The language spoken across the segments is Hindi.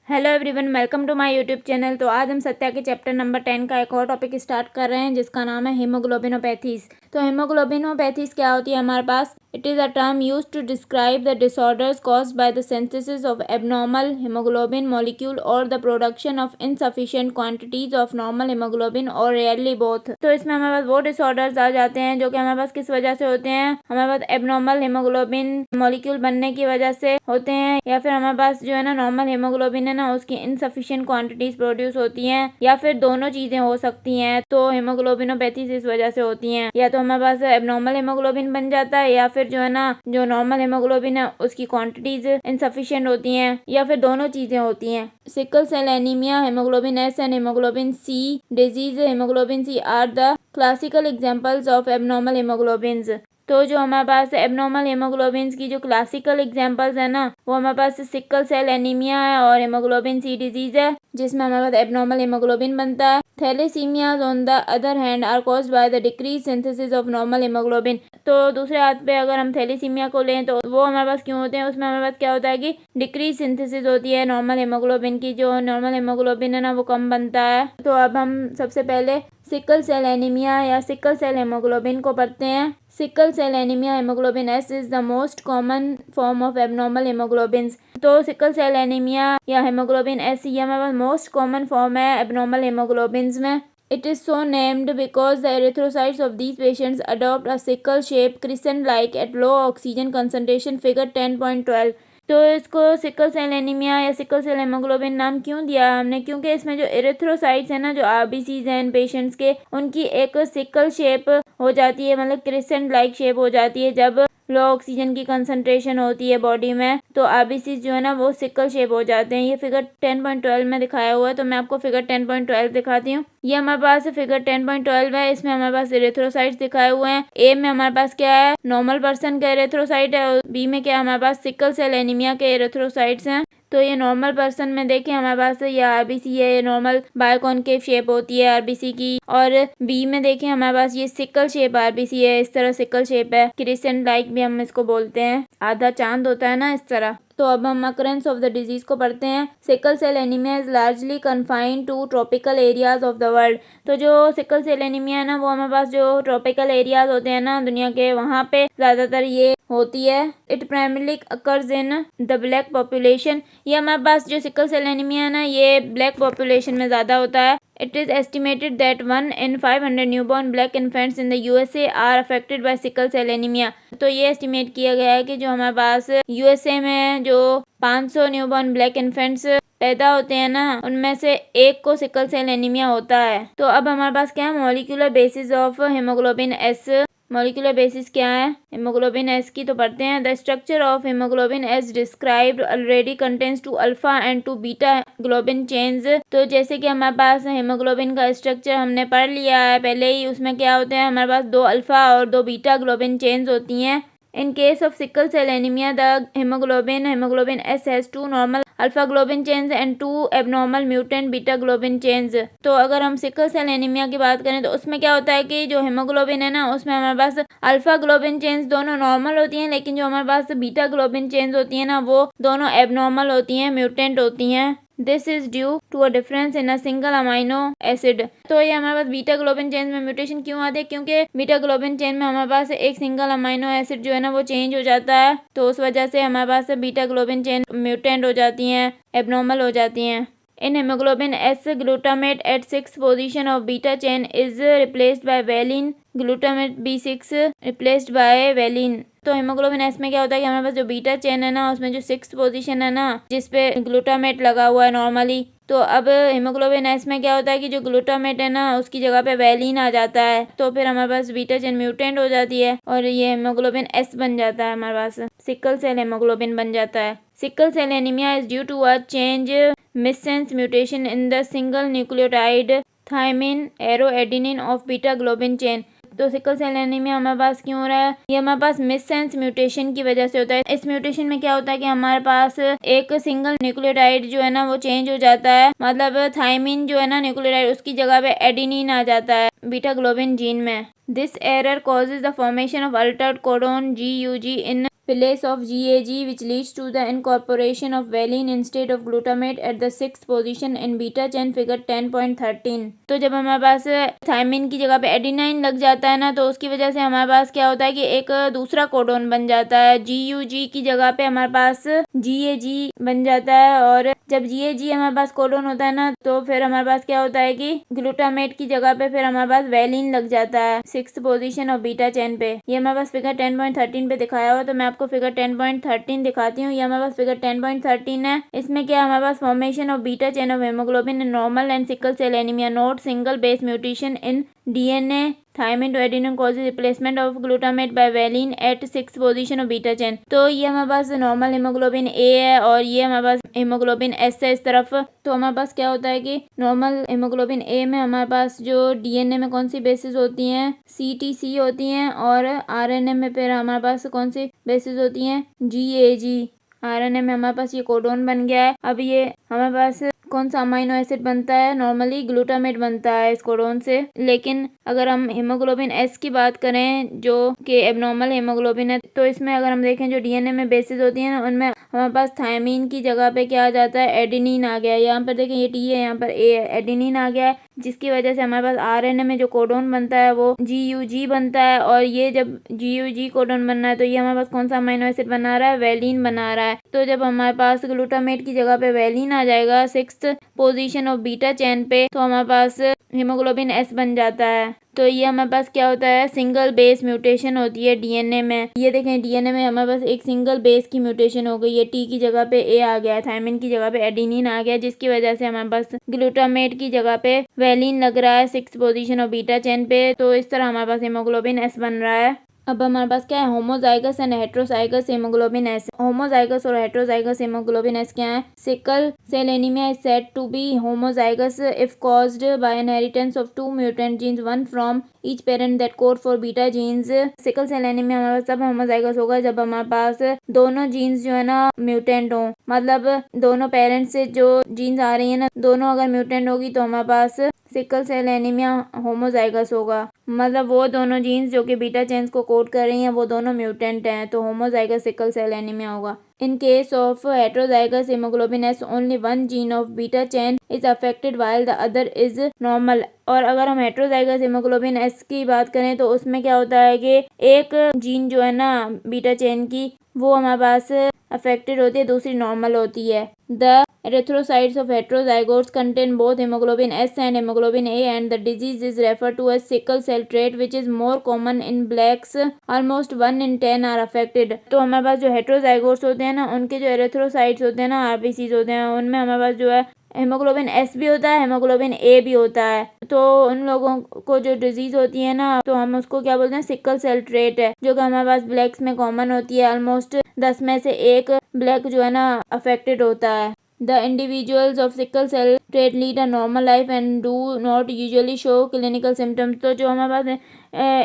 Hello everyone, welcome to my YouTube channel. तो आज हम सत्या के चैप्टर नंबर 10 का एक और टॉपिक स्टार्ट कर रहे हैं जिसका नाम है हीमोग्लोबिनोपैथीज। तो हीमोग्लोबिनोपैथीज क्या होती है हमारे पास? It is a term used to describe the disorders caused by the synthesis of abnormal haemoglobin molecule or the production of insufficient quantities of normal haemoglobin or rarely both. तो इसमें हमारे पास वो डिसऑर्डर्स आ जाते हैं जो कि हमारे पास किस वजह से होते हैं, हमारे पास एबनॉर्मल हीमोग्लोबिन मॉलिक्यूल बनने की वजह से होते हैं, या फिर हमारे पास जो है ना नॉर्मल हीमोग्लोबिन है ना उसकी इनसफिशिएंट क्वांटिटीज प्रोड्यूस होती हैं, या फिर दोनों चीजें हो सकती हैं। तो हीमोग्लोबिनोपैथीज इस वजह से होती हैं, या तो हमारे पास एबनॉर्मल हीमोग्लोबिन बन जाता है, या फिर जो है ना जो नॉर्मल हीमोग्लोबिन है उसकी क्वांटिटीज इनसफिशिएंट होती हैं, या फिर दोनों चीजें होती हैं। Sickle cell anaemia, haemoglobin S and haemoglobin C disease haemoglobin C are the classical examples of abnormal haemoglobins. तो जो हमारे पास एबनॉर्मल हीमोग्लोबिन्स की जो क्लासिकल एग्जांपल्स है ना वो हमारे पास सिकल सेल एनीमिया है और हीमोग्लोबिन सी डिजीज है जिसमें हमारे पास एबनॉर्मल हीमोग्लोबिन बनता है। Thalassaemias on the other hand are caused by the decrease synthesis of normal haemoglobin. तो दूसरे हाथ पे अगर हम थैलेसीमिया को लें तो वो हमारे पास क्यों होते हैं, उसमें हमारे पास क्या होता है कि डिक्रीज सिंथेसिस होती है नॉर्मल हीमोग्लोबिन की, जो नॉर्मल हीमोग्लोबिन है ना वो कम बनता है। तो अब हम सबसे पहले सिकल सेल एनीमिया या सिकल सेल हीमोग्लोबिन को पढ़ते हैं। Sickle cell anaemia haemoglobin S is the most common form of abnormal haemoglobins. तो सिकल सेल एनीमिया या हीमोग्लोबिन एस ये हमारे पास मोस्ट कॉमन फॉर्म है एबनॉर्मल हीमोग्लोबिन्स में। It is so named because the erythrocytes of these patients adopt a sickle shape crescent-like at low oxygen concentration, figure 10.12। तो इसको सिकल सेल एनीमिया या सिकल सेल हेमोग्लोबिन नाम क्यों दिया हमने, क्योंकि इसमें जो एरिथ्रोसाइट्स है ना, जो आरबीसीज हैं इन पेशेंट्स के, उनकी एक सिकल शेप हो जाती है, मतलब क्रिसेंट लाइक शेप हो जाती है जब लो ऑक्सीजन की कंसंट्रेशन होती है बॉडी में। तो आरबीसीज जो है ना वो सिकल शेप हो जाते हैं। ये फिगर 10.12 में दिखाया हुआ है, तो मैं आपको फिगर 10.12 दिखाती हूँ। ये हमारे पास फिगर 10.12 है, इसमें हमारे पास एरिथ्रोसाइट्स दिखाए हुए हैं। ए में हमारे पास क्या है, नॉर्मल पर्सन का एरिथ्रोसाइट है, और बी में क्या है हमारे पास सिकल सेल एनीमिया के एरिथ्रोसाइट्स हैं। तो ये नॉर्मल पर्सन में देखें हमारे पास ये आरबीसी है, ये नॉर्मल बायोकॉनकेव शेप होती है आरबीसी की, और बी में देखें हमारे पास ये सिकल शेप आरबीसी है, इस तरह सिकल शेप है, क्रिसेंट लाइक भी हम इसको बोलते हैं, आधा चांद होता है ना इस तरह। तो अब हम अकरेंस ऑफ द डिजीज को पढ़ते हैं। Sickle cell anaemia is largely confined to tropical areas of the world. तो जो सिकल सेल एनीमिया है ना वो हमारे पास जो ट्रॉपिकल एरियाज होते हैं ना दुनिया के, वहाँ पे ज्यादातर ये होती है। It primarily occurs in the black population. ये हमारे पास जो सिकल सेल एनीमिया है ना ये ब्लैक पॉपुलेशन में ज्यादा होता है। It is estimated that 1 in 500 newborn black infants in the USA are affected by sickle cell anemia। तो ये एस्टिमेट किया गया है कि जो हमारे पास यूएसए में जो 500 न्यूबॉर्न ब्लैक इन्फेंट्स पैदा होते हैं ना उनमें से एक को सिकल सेल एनीमिया होता है। तो अब हमारे पास क्या है, molecular basis of haemoglobin S. Molecular basis क्या है हीमोग्लोबिन एस की, तो पढ़ते हैं। The structure of haemoglobin S described already contains 2 alpha and 2 beta globin chains. तो जैसे कि हमारे पास हीमोग्लोबिन का स्ट्रक्चर हमने पढ़ लिया है पहले ही, उसमें क्या होते हैं हमारे पास 2 अल्फा और 2 बीटा ग्लोबिन चेन्स होती हैं। In case of sickle cell anemia, the hemoglobin S has 2 normal alpha globin chains and 2 abnormal mutant beta globin chains। तो अगर हम सिकल सेल एनीमिया की बात करें तो उसमें क्या होता है कि जो हेमोग्लोबिन है ना उसमें हमारे पास अल्फा ग्लोबिन चेन्स दोनों नॉर्मल होती हैं, लेकिन जो हमारे पास बीटा ग्लोबिन चेन्स होती हैं ना वो दोनों एबनॉर्मल होती हैं, म्यूटेंट होती हैं। This is due to a difference in a single amino acid. तो ये हमारे पास बीटा ग्लोबिन चेन में म्यूटेशन क्यों आते हैं, क्योंकि बीटा ग्लोबिन चेन में हमारे पास एक सिंगल अमाइनो एसिड जो है ना वो चेंज हो जाता है, तो उस वजह से हमारे पास बीटा ग्लोबिन चेन म्यूटेंट हो जाती हैं, एबनॉर्मल हो जाती हैं। In hemoglobin S, glutamate at 6th position of beta chain is replaced by valine, glutamate B6 replaced by valine। तो हेमोग्लोबिन एस में क्या होता है कि हमारे पास जो बीटा चेन है ना उसमें जो 6th पोजीशन है ना जिसपे ग्लूटामेट लगा हुआ है नॉर्मली, तो अब हेमोग्लोबिन एस में क्या होता है कि जो ग्लूटामेट है ना उसकी जगह पे वैलिन आ जाता है, तो फिर हमारे पास बीटा चेन म्यूटेंट हो जाती है और ये हेमोग्लोबिन एस बन जाता है, हमारे पास सिकल सेल हेमोग्लोबिन बन जाता है। Sickle cell anaemia is due to a change missense mutation in the single nucleotide thymine arrow adenine of beta globin chain. तो सिकल सेल एनीमिया हमारे पास क्यों हो रहा है, ये हमारे पास मिससेंस म्यूटेशन की वजह से होता है। इस म्यूटेशन में क्या होता है कि हमारे पास एक सिंगल न्यूक्लियोटाइड जो है ना वो चेंज हो जाता है, मतलब थायमिन जो है ना न्यूक्लियोटाइड उसकी जगह पे एडेनिन आ जाता है बीटा ग्लोबिन जीन में। This error causes the formation of Altered codon GUG in place of GAG which leads to the incorporation of valine instead of glutamate at the 6th position in beta chain figure 10.13। तो जब हमारे पास थायमिन की जगह पे एडिनाइन लग जाता है ना, तो उसकी वजह से हमारे पास क्या होता है कि एक दूसरा कोडोन बन जाता है। GUG की जगह पे हमारे पास GAG बन जाता है, और जब GAG हमारे पास कोडोन होता है ना, तो फिर हमारे पास क्या होता है कि ग्लूटामेट की जगह पे फिर हमारे पास वैलिन लग जाता है 6th position of beta chain पे। ये हमारे पास फिगर 10.13 पे दिखाया हुआ, तो मैं आपको फिगर 10.13 दिखाती हूँ। ये हमारे पास फिगर 10.13 है। इसमें क्या हमारे पास formation of beta chain of haemoglobin in normal and sickle cell anaemia, note single base mutation in DNA thymine to adenine causes replacement of glutamate by valine at 6th position of beta chain. तो ये हमारे पास नॉर्मल हेमोग्लोबिन A है और ये हमारे पास हेमोग्लोबिन S है इस तरफ। तो हमारे पास क्या होता है कि नॉर्मल हेमोग्लोबिन A में हमारे पास जो DNA में कौन सी बेसिस होती हैं, CTC होती हैं, और RNA में फिर हमारे पास कौन सी बेसिस होती हैं, GAG। RNA में हमारे पास ये कोडोन बन गया है। अब ये हमारे पास कौन सा अमाइनो एसिड बनता है, नॉर्मली ग्लूटामेट बनता है इस कोडोन से। लेकिन अगर हम हेमोग्लोबिन S की बात करें जो कि एबनॉर्मल हेमोग्लोबिन है, तो इसमें अगर हम देखें जो DNA में बेसिस होती है ना, उनमें हमारे पास थायमीन की जगह पे क्या आ जाता है, एडेनिन आ गया। यहाँ पर देखें ये T है, यहाँ पर A है, एडेनिन आ गया है, जिसकी वजह से हमारे पास RNA में जो कोडोन बनता है वो GUG बनता है। और ये जब GUG कोडोन बनना है तो ये हमारे पास कौन सा अमाइनो एसिड बना रहा है, वैलिन बना रहा है। तो जब हमारे पास ग्लूटामेट की जगह पे वैलिन आ जाएगा 6th position of beta chain पे, तो हमारे पास हेमोग्लोबिन S बन जाता है। तो ये हमारे पास क्या होता है, सिंगल बेस म्यूटेशन होती है DNA में। ये देखें DNA में हमारे पास एक सिंगल बेस की म्यूटेशन हो गई है, T की जगह पे A आ गया है, थायमिन की जगह पे एडेनिन आ गया, जिसकी वजह से हमारे पास ग्लूटामेट की जगह पे वैलिन लग रहा है 6th position of beta chain पे। तो इस तरह हमारे पास हेमोग्लोबिन S बन रहा है। अब हमारे पास क्या है, homozygous and heterozygous haemoglobin S। Homozygous और हेट्रोजाइगस हेमोग्लोबिन S क्या है, sickle cell anaemia is said to be homozygous if caused by inheritance of 2 mutant genes, one from each parent that code for beta genes. Sickle cell anaemia हमारे पास तब होमोजाइगस होगा जब हमारे पास दोनों जीन्स जो है ना म्यूटेंट हो, मतलब दोनों पेरेंट्स से जो जीन्स आ रही है ना, दोनों अगर म्यूटेंट होगी तो हमारे पास सिकल सेल एनीमिया होमोजाइगस होगा। मतलब वो दोनों जीन्स जो कि बीटा चेन्स को कोड कर रही हैं वो दोनों म्यूटेंट हैं, तो होमोजाइगस सिकल सेल एनीमिया होगा। In case of heterozygous hemoglobin S, only one gene of beta chain is affected while the other is normal। और अगर हम हेट्रोजाइगस हेमोग्लोबिन S की बात करें तो उसमें क्या होता है कि एक जीन जो है ना बीटा चेन की, वो हमारे पास अफेक्टेड होती है, दूसरी नॉर्मल होती है। The erythrocytes of heterozygotes contain both hemoglobin S and hemoglobin A, and the disease is referred to as sickle cell trait, which is more common in blacks। Almost 1 in 10 are affected। तो हमारे पास जो हेट्रोजाइगोट्स होते हैं ना, उनके जो एरिथ्रोसाइट्स होते हैं ना, RBCs होते हैं, उनमें हमारे पास जो है हेमोग्लोबिन S भी होता है, हेमोग्लोबिन A भी होता है। तो उन लोगों को जो डिजीज होती है ना, तो हम उसको क्या बोलते हैं, सिकल सेल ट्रेट है, जो कि हमारे पास ब्लैक्स में कॉमन होती है। ऑलमोस्ट 10 में से एक ब्लैक जो है ना अफेक्टेड होता है। The individuals of sickle cell trait lead a normal life and do not usually show clinical symptoms। तो जो हमारे पास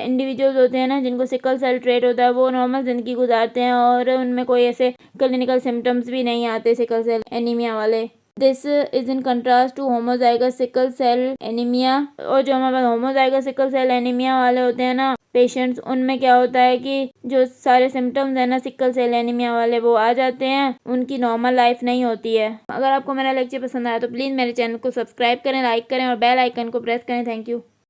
इंडिविजुअल्स होते हैं ना जिनको सिकल सेल ट्रेट होता है, वो नॉर्मल ज़िंदगी गुजारते हैं और उनमें कोई ऐसे क्लिनिकल सिम्टम्स भी नहीं आते सिकल सेल एनीमिया वाले। This is in contrast to homozygous sickle cell anaemia. और जो हमारे पास होमोजाइगस सिकल सेल एनीमिया वाले होते हैं ना पेशेंट्स, उनमें क्या होता है कि जो सारे सिम्टम्स है ना सिकल सेल एनीमिया वाले वो आ जाते हैं, उनकी नॉर्मल लाइफ नहीं होती है। अगर आपको मेरा लेक्चर पसंद आया तो प्लीज़ मेरे चैनल को सब्सक्राइब करें, लाइक करें और बेल आइकन को प्रेस करें। Thank you.